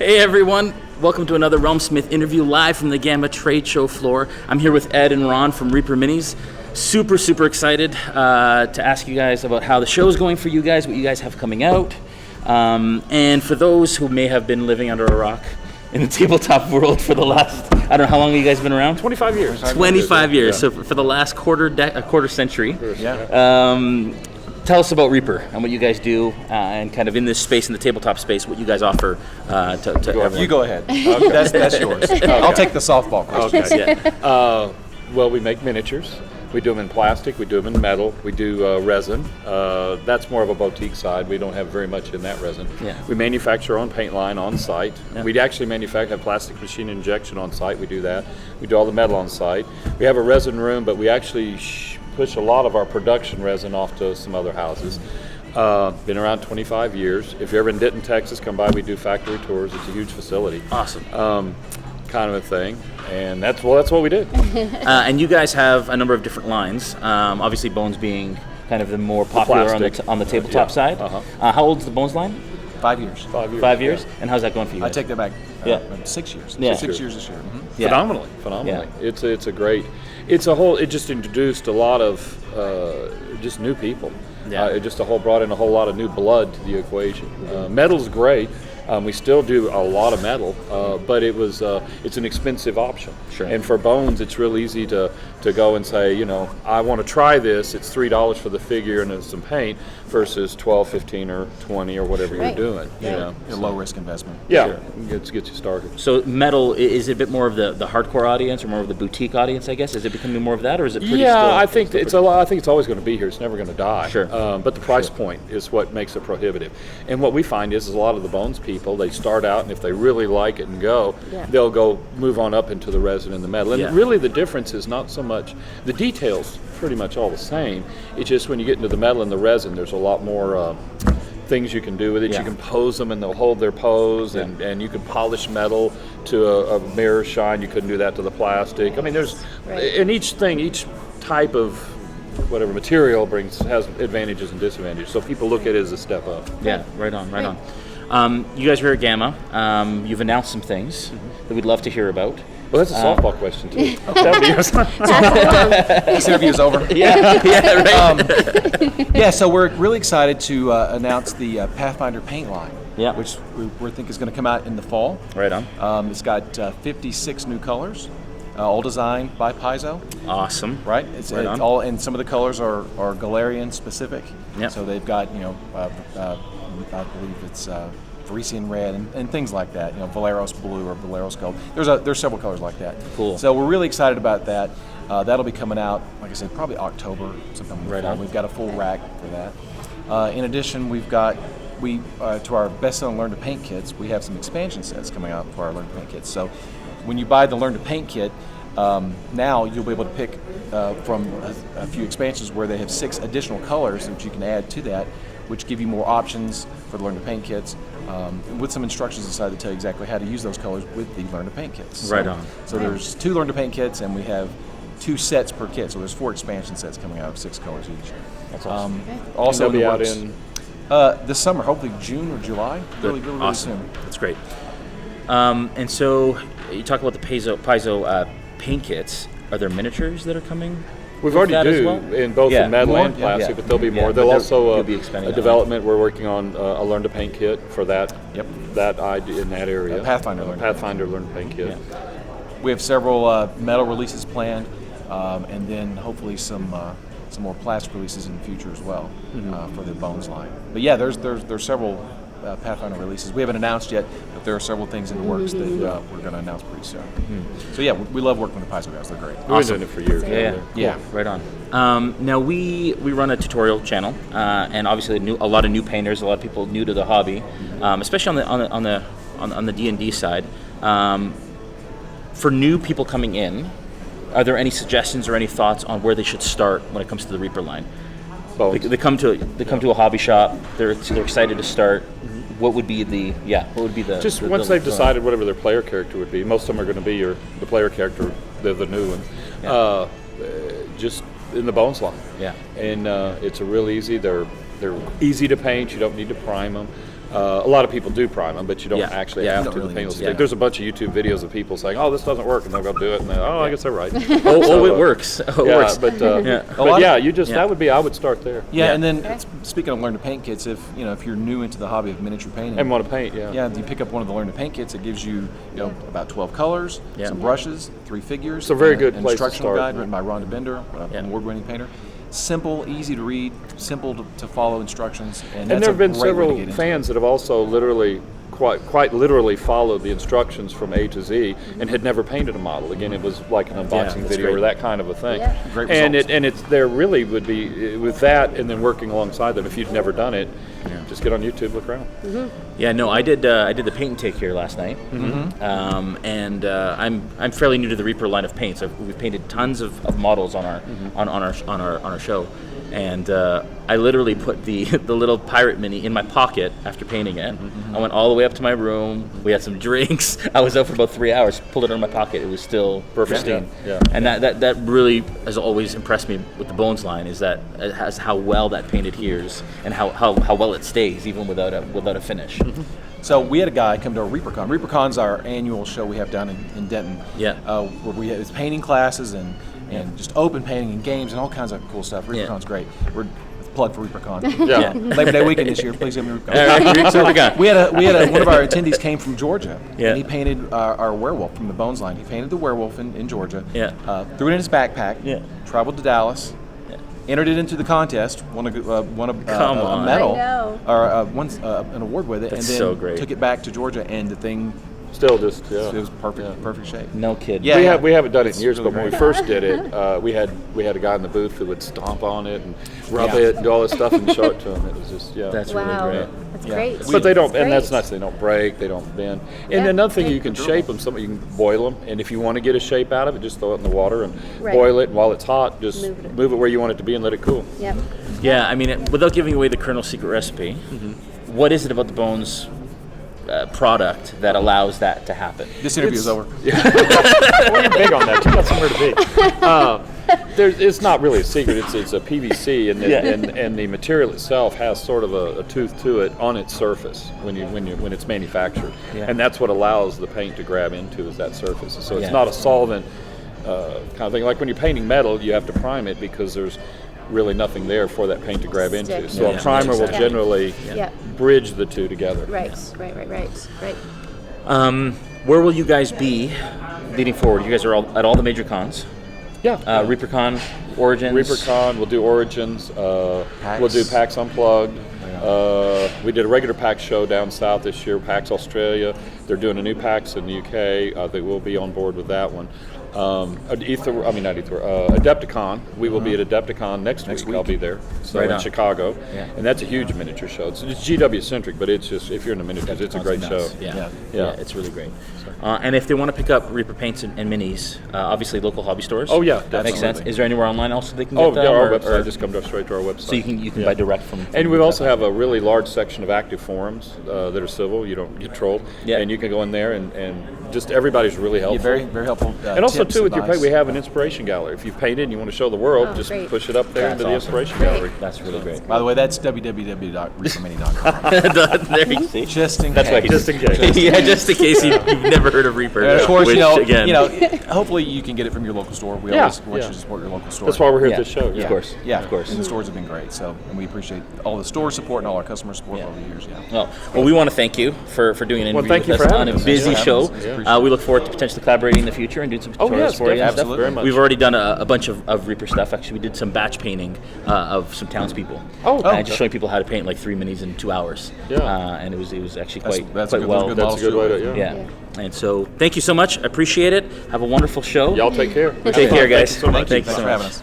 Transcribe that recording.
Hey everyone, welcome to another RealmSmith interview live from the Gama Trade Show floor. I'm here with Ed and Ron from Reaper Minis. Super excited to ask you guys about how the show is going for you guys, what you guys have coming out. And for those who may have been living under a rock in the tabletop world for the last, I don't know, how long have you guys been around? 25 years. 25 years, yeah. So for the last quarter century. Yeah. Tell us about Reaper and what you guys do, and kind of in this space, in the tabletop space, what you guys offer to everyone. You go ahead. Okay. That's yours. Okay. I'll take the softball question. Okay. Yeah. Well, we make miniatures. We do them in plastic. We do them in metal. We do resin. That's more of a boutique side. We don't have very much in that resin. Yeah. We manufacture our own paint line on site. Yeah. We actually manufacture a plastic machine injection on site. We do that. We do all the metal on site. We have a resin room, but we actually push a lot of our production resin off to some other houses. Been around 25 years. If you're ever in Denton, Texas, come by. We do factory tours. It's a huge facility. Awesome. Kind of a thing. And that's what we do. And you guys have a number of different lines. Obviously, Bones being kind of the more popular on the tabletop side. Uh-huh. How old is the Bones line? 5 years. 5 years. 5 years? Yeah. And how's that going for you I guys? take that back. Yeah. 6 years. Yeah. 6 years this year. Mm-hmm. Yeah. Phenomenally. Yeah. It's a great. It just introduced a lot of just new people. Yeah. It brought in a whole lot of new blood to the equation. Metal's great. We still do a lot of metal, but it's an expensive option. Sure. And for Bones, it's real easy to go and say, I want to try this. It's $3 for the figure and some paint versus $12, $15, or $20 or whatever you're doing. A low risk investment. Yeah, Sure. Gets you started. So metal, is it a bit more of the hardcore audience or more of the boutique audience, I guess? Is it becoming more of that, or is it pretty still? I think it's a lot. I think it's always going to be here. It's never going to die. Sure. But the price point is what makes it prohibitive. And what we find is a lot of the Bones people, they start out, and if they really like it and they'll go move on up into the resin and the metal. And really the difference is not so much, the details pretty much all the same. It's just when you get into the metal and the resin, there's a lot more things you can do with it. Yeah. You can pose them and they'll hold their pose, and you can polish metal to a mirror shine. You couldn't do that to the plastic. I mean, and each type of whatever material has advantages and disadvantages. So people look at it as a step up. Yeah, right on. You guys are at Gamma. You've announced some things that we'd love to hear about. Well, that's a softball question too. That'd be yours. This interview is over. Right. So we're really excited to announce the Pathfinder paint line, which we think is going to come out in the fall. Right on. It's got 56 new colors, all designed by Paizo. Awesome. Right? It's all, and some of the colors are Galarian specific. Yep. So they've got, I believe it's Varisian red and things like that. Valeros blue or Valeros gold. There's several colors like that. Cool. So we're really excited about that. That'll be coming out, like I said, probably October sometime. Right on. We've got a full rack for that. In addition, we've got to our best-selling Learn to Paint kits, we have some expansion sets coming out for our Learn to Paint kits. So when you buy the Learn to Paint kit, now you'll be able to pick from a few expansions where they have 6 additional colors that you can add to that, which give you more options for the Learn to Paint kits, with some instructions inside that tell you exactly how to use those colors with the Learn to Paint kits. Right on. So there's 2 Learn to Paint kits, and we have 2 sets per kit. So there's 4 expansion sets coming out of 6 colors each. That's awesome. Also, And they'll be out in this summer, hopefully June or July. Really Awesome. soon. That's great. And so you talk about the Paizo paint kits. Are there miniatures that are coming? We've already do in both the metal and plastic, but there'll be more. There'll also be expanding a development. We're working on a Learn to Paint kit for that. Yep. That idea in that area. Pathfinder Learn to Paint kit. Yeah. We have several metal releases planned, and then hopefully some more plastic releases in the future as well for the Bones line. But yeah, there's several Pathfinder releases. We haven't announced yet, but there are several things in the works that we're going to announce pretty soon. So yeah, we love working with the Paizo guys. They're great. We've been doing it for years. Yeah. Right on. Now we run a tutorial channel, and obviously a lot of new painters, a lot of people new to the hobby, especially on the D&D side. For new people coming in, are there any suggestions or any thoughts on where they should start when it comes to the Reaper line? They come to a hobby shop. They're excited to start. What would be the just once they've decided whatever their player character would be? Most of them are going to be the player character. They're the new one. Yeah. Just in the Bones line. Yeah. And it's a real easy. They're easy to paint. You don't need to prime them. A lot of people do prime them, but you don't actually have to. really The paint will need to. stick. There's a bunch of YouTube videos of people saying, "Oh, this doesn't work," and they'll go do it, and then, "Oh, I guess they're right." It works. It works. But you just that would be. I would start there. Yeah, and then speaking of learn to paint kits, if you're new into the hobby of miniature painting And want to paint, you pick up one of the learn to paint kits. It gives you about 12 colors, some brushes, 3 figures. It's a very good an place to instructional start. guide written by Rhonda Bender, an award-winning painter. Simple, easy to read, simple to follow instructions, and there have been a great way to several get into fans that have also literally, quite literally followed the instructions from A to Z and had never painted a model. Again, it was like an unboxing video or that kind of a thing. Yeah. Great And results. it's there really would be with that, and then working alongside them. If you've never done it, just get on YouTube, look around. Yeah, no, I did the paint and take here last night, and I'm fairly new to the Reaper line of paints. We've painted tons of models on our show, and I literally put the little pirate mini in my pocket after painting it. I went all the way up to my room. We had some drinks. I was out for about 3 hours. Pulled it out of my pocket. It was still pristine. Yeah. And that really has always impressed me with the Bones line, is that it has how well that paint adheres and how well it stays even without a finish. So we had a guy come to our ReaperCon. ReaperCon's our annual show we have down in Denton. Where we have painting classes and just open painting and games and all kinds of cool stuff. ReaperCon's great. We're plug for ReaperCon. Labor Day weekend this year. Please give me ReaperCon. We had one of our attendees came from Georgia, and he painted our werewolf from the Bones line. He painted the werewolf in Georgia. Threw it in his backpack. Traveled to Dallas. Entered it into the contest. Won a medal or an award with it, That's and then so great. took it back to Georgia, and the thing. Still just It was perfect shape. No kidding. We haven't done it in years, but when we first did it, we had a guy in the booth who would stomp on it and rub it and do all this stuff and show it to him. It was just That's wow. really great. That's great. But they don't, That's and that's great. nice. They don't break, they don't bend. And another thing, you can shape them. You can boil them, and if you want to get a shape out of it, just throw it in the water and boil it. And while it's hot, just move it where you want it to be and let it cool. Yep. Yeah, I mean, without giving away the Colonel's secret recipe, what is it about the Bones product that allows that to happen? This interview is over. Well, you're big on that. You got somewhere to be. It's not really a secret. It's a PVC, and the material itself has sort of a tooth to it on its surface when it's manufactured, and that's what allows the paint to grab into is that surface. So it's not a solvent kind of thing. Like when you're painting metal, you have to prime it because there's really nothing there for that paint to grab into. So a primer will generally bridge the two together. Right. Where will you guys be leading forward? You guys are at all the major cons. ReaperCon, Origins. ReaperCon, we'll do Origins. We'll do PAX Unplugged. We did a regular PAX show down south this year, PAX Australia. They're doing a new PAX in the UK. I think we'll be on board with that one. Adepticon. We will be at Adepticon next week. I'll be there. So in Chicago, and that's a huge miniature show. It's GW centric, but it's just if you're into miniatures, it's a great show. Yeah, it's really great. And if they want to pick up Reaper paints and minis, obviously local hobby stores. Oh yeah, that makes sense. Is there anywhere online also they can get them? Our website. Just come straight to our website. So you can buy direct from. And we also have a really large section of active forums that are civil. You don't get trolled. And you can go in there and just everybody's really helpful. Very very helpful. And also too, with your paint, we have an inspiration gallery. If you've painted and you want to show the world, just push it up there into the inspiration gallery. That's really great. By the way, that's www.reapermini.com. There you see. Just in That's case. right. Just in case. Just in case you've never heard of Reaper. And of course, again, hopefully you can get it from your local store. We always want you to support your local store. That's why we're here at this show. Of course. Yeah, of course. And the stores have been great. So, and we appreciate all the store support and all our customer support over the years. Well, we want to thank you for doing an interview thank with you us for on having a us. busy Thanks for show. having us. We look forward to potentially collaborating in the future and doing some tutorials for you. And absolutely. Very much. We've already done a bunch of Reaper stuff. Actually, we did some batch painting of some townspeople. Just showing people how to paint like 3 minis in 2 hours. And it was actually quite that's well. a good That's a good way to. Yeah. And so, thank you so much. I appreciate it. Have a wonderful show. Y'all take care. Take care, guys. Thank you so much. Thank you Thanks so for much. having us.